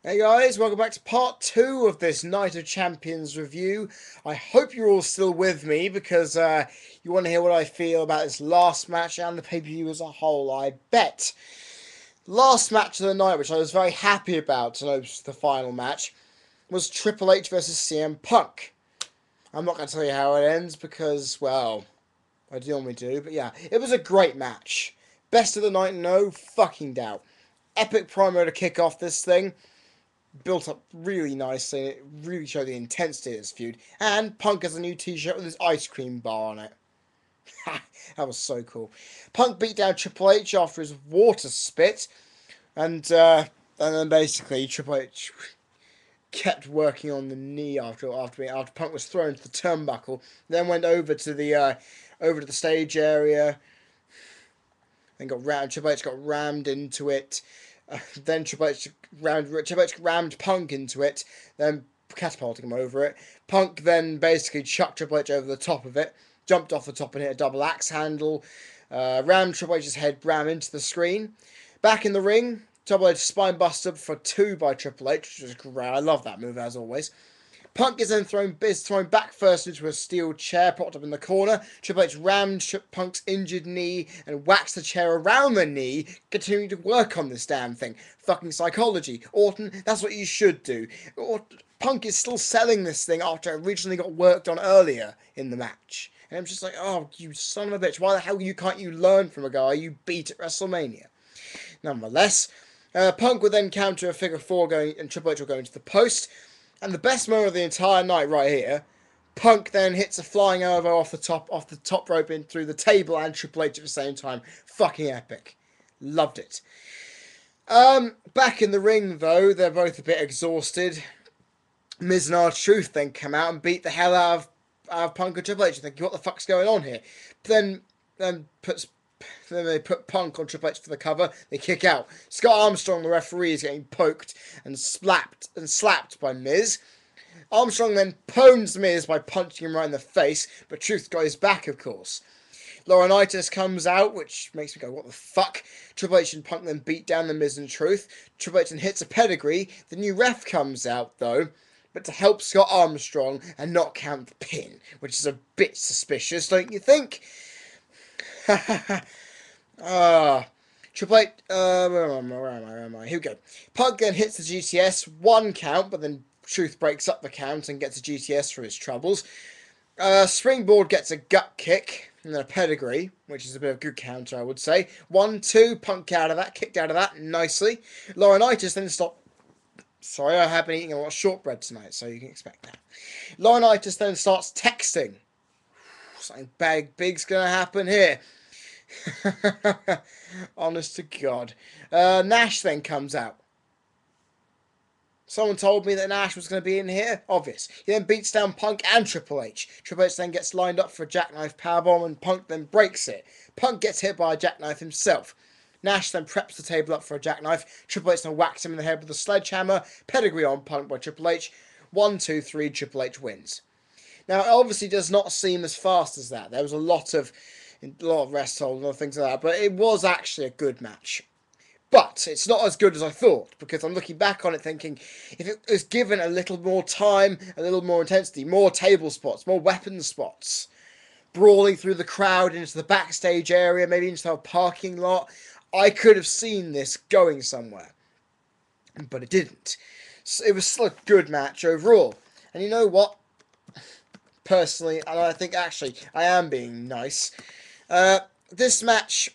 Hey guys, welcome back to part 2 of this Night of Champions review. I hope you're all still with me because you want to hear what I feel about this last match and the pay-per-view as a whole, I bet. Last match of the night, which I was very happy about, and it was the final match, was Triple H versus CM Punk. I'm not going to tell you how it ends because, well, I normally do, but yeah, it was a great match. Best of the night, no fucking doubt. Epic promo to kick off this thing, built up really nicely. It really showed the intensity of this feud. And Punk has a new T-shirt with his ice cream bar on it. That was so cool. Punk beat down Triple H after his water spit, and then basically Triple H kept working on the knee after Punk was thrown to the turnbuckle. Then went over to the stage area. Then got rammed. Triple H got rammed into it. Then Triple H rammed Punk into it, then catapulting him over it. Punk then basically chucked Triple H over the top of it, jumped off the top and hit a double axe handle, rammed Triple H's head ram into the screen. Back in the ring, Triple H spine buster for 2 by Triple H, which was great. I love that move as always. Punk is then thrown back first into a steel chair propped up in the corner. Triple H rammed Punk's injured knee and waxed the chair around the knee, continuing to work on this damn thing. Fucking psychology. Orton, that's what you should do. Punk is still selling this thing after it originally got worked on earlier in the match. And I'm just like, oh, you son of a bitch. Why the hell can't you learn from a guy you beat at WrestleMania? Nonetheless, Punk would then counter a figure 4 and Triple H will go into the post. And the best moment of the entire night right here, Punk then hits a flying elbow off the top rope in through the table and Triple H at the same time. Fucking epic. Loved it. Back in the ring though, they're both a bit exhausted. Miz and R-Truth then come out and beat the hell out of Punk and Triple H. Thinking, what the fuck's going on here? Then they put Punk on Triple H for the cover. They kick out. Scott Armstrong, the referee, is getting poked and slapped by Miz. Armstrong then pwns Miz by punching him right in the face, but Truth got his back, of course. Laurinaitis comes out, which makes me go, what the fuck? Triple H and Punk then beat down the Miz and Truth. Triple H then hits a pedigree. The new ref comes out, though, but to help Scott Armstrong and not count the pin, which is a bit suspicious, don't you think? Triple H, where am I? Here we go. Punk then hits the GTS, 1 count, but then Truth breaks up the count and gets a GTS for his troubles. Springboard gets a gut kick and then a pedigree, which is a bit of a good counter, I would say. 1, 2, Punk out of that, kicked out of that nicely. Laurinaitis then stopped. Sorry, I have been eating a lot of shortbread tonight, so you can expect that. Laurinaitis then starts texting. Something big's gonna happen here. Honest to God. Nash then comes out. Someone told me that Nash was going to be in here. Obvious. He then beats down Punk and Triple H. Triple H then gets lined up for a jackknife powerbomb and Punk then breaks it. Punk gets hit by a jackknife himself. Nash then preps the table up for a jackknife. Triple H then whacks him in the head with a sledgehammer. Pedigree on Punk by Triple H. 1, 2, 3, Triple H wins. Now, it obviously does not seem as fast as that. There was a lot of rest hold and things like that, but it was actually a good match. But it's not as good as I thought, because I'm looking back on it thinking, if it was given a little more time, a little more intensity, more table spots, more weapon spots, brawling through the crowd into the backstage area, maybe into a parking lot, I could have seen this going somewhere. But it didn't. So it was still a good match overall. And you know what? Personally, and I think actually I am being nice, this match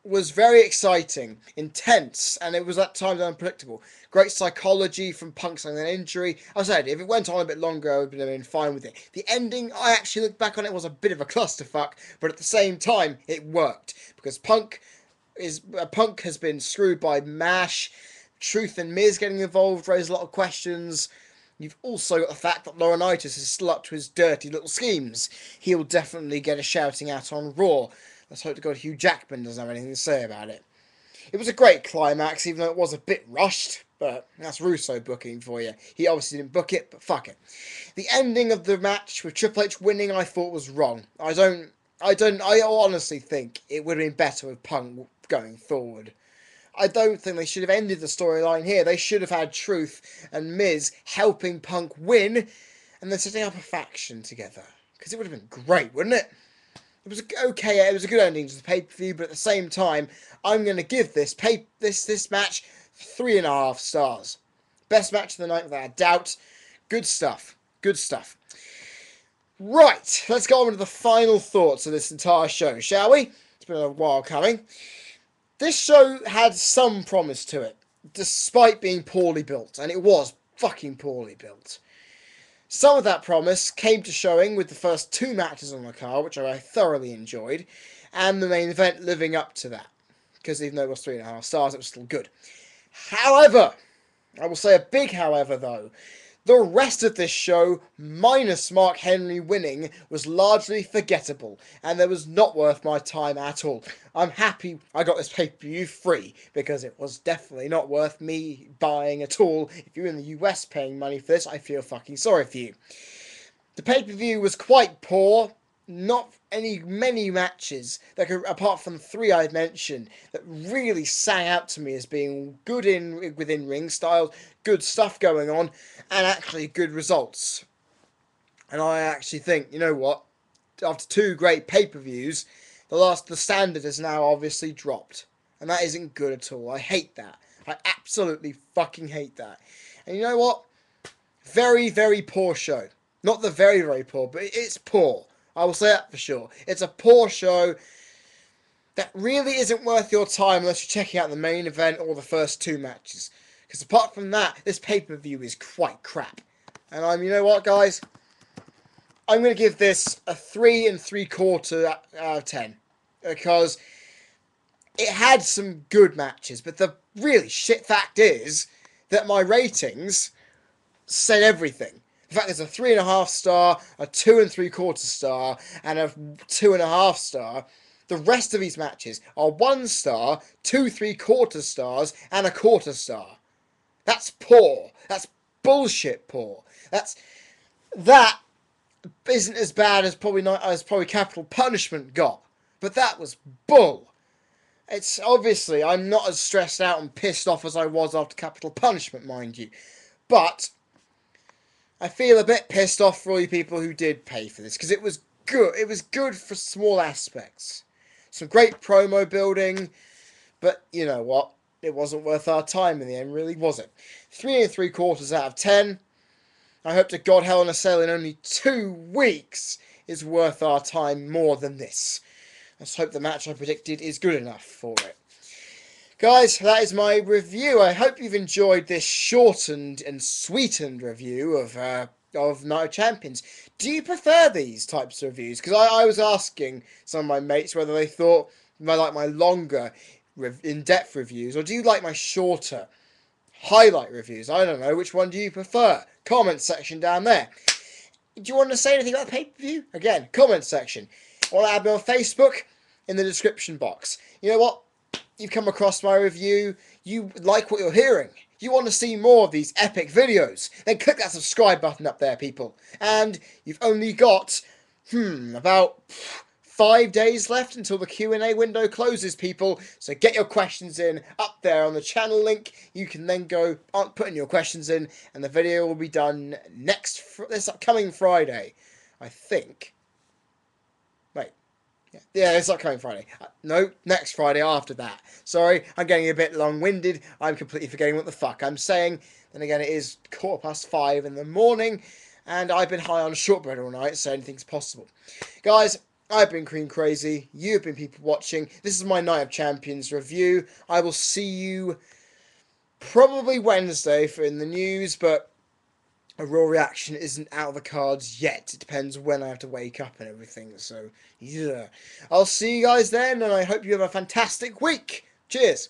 was very exciting, intense, and it was at times unpredictable. Great psychology from Punk's an injury. I said, if it went on a bit longer, I would have been fine with it. The ending, I actually look back on it, was a bit of a clusterfuck, but at the same time, it worked. Because Punk has been screwed by MASH. Truth and Miz getting involved raised a lot of questions. You've also got the fact that Laurinaitis is still up to his dirty little schemes. He'll definitely get a shouting out on Raw. Let's hope to God Hugh Jackman doesn't have anything to say about it. It was a great climax, even though it was a bit rushed, but that's Russo booking for you. He obviously didn't book it, but fuck it. The ending of the match with Triple H winning, I thought was wrong. I honestly think it would have been better with Punk going forward. I don't think they should have ended the storyline here. They should have had Truth and Miz helping Punk win and then setting up a faction together. Because it would have been great, wouldn't it? It was okay. It was a good ending to the pay-per-view, but at the same time, I'm going to give this match 3.5 stars. Best match of the night without a doubt. Good stuff. Good stuff. Right, let's go on to the final thoughts of this entire show, shall we? It's been a while coming. This show had some promise to it, despite being poorly built, and it was fucking poorly built. Some of that promise came to showing with the first 2 matches on the card, which I thoroughly enjoyed, and the main event living up to that. Because even though it was 3.5 stars, it was still good. However, I will say a big however though, the rest of this show, minus Mark Henry winning, was largely forgettable, and it was not worth my time at all. I'm happy I got this pay-per-view free, because it was definitely not worth me buying at all. If you're in the US paying money for this, I feel fucking sorry for you. The pay-per-view was quite poor. Not many matches that could, apart from 3 I mentioned, that really sang out to me as being good within ring styles, good stuff going on, and actually good results. And I actually think, you know what? After 2 great pay-per-views, the standard has now obviously dropped, and that isn't good at all. I hate that. I absolutely fucking hate that. And you know what? Very, very poor show. Not the very, very poor, but it's poor. I will say that for sure. It's a poor show that really isn't worth your time unless you're checking out the main event or the first 2 matches. Because apart from that, this pay-per-view is quite crap. And you know what, guys? I'm going to give this a 3 3/4 out of 10. Because it had some good matches, but the really shit fact is that my ratings said everything. In fact, there's a 3.5 star, a 2 3/4 star, and a 2.5 star. The rest of these matches are 1 star, 2 3/4 stars, and a 1/4 star. That's poor. That's bullshit poor. That isn't as bad as probably Capital Punishment got, but that was bull. It's obviously I'm not as stressed out and pissed off as I was after Capital Punishment, mind you, but I feel a bit pissed off for all you people who did pay for this, because it was good. It was good for small aspects. Some great promo building, but you know what? It wasn't worth our time in the end, really, was it? 3 3/4 out of 10. I hope to God Hell in a Cell in only 2 weeks is worth our time more than this. Let's hope the match I predicted is good enough for it. Guys, that is my review. I hope you've enjoyed this shortened and sweetened review of Night of Champions. Do you prefer these types of reviews? Because I was asking some of my mates whether they thought I like my longer, in-depth reviews, or do you like my shorter, highlight reviews? I don't know. Which one do you prefer? Comment section down there. Do you want to say anything about the pay-per-view? Again, comment section. Want to add me on Facebook? In the description box. You know what? You've come across my review, you like what you're hearing, you want to see more of these epic videos, then click that subscribe button up there, people. And you've only got, about 5 days left until the Q&A window closes, people. So get your questions in up there on the channel link. You can then go put in your questions in, and the video will be done this upcoming Friday, I think. Wait. Yeah, it's not coming Friday. No, next Friday after that. Sorry, I'm getting a bit long-winded. I'm completely forgetting what the fuck I'm saying. Then again, it is 5:15 in the morning, and I've been high on shortbread all night, so anything's possible. Guys, I've been Cream Crazy. You've been people watching. This is my Night of Champions review. I will see you probably Wednesday in the news, but a Raw reaction isn't out of the cards yet. It depends when I have to wake up and everything. So, yeah. I'll see you guys then, and I hope you have a fantastic week. Cheers.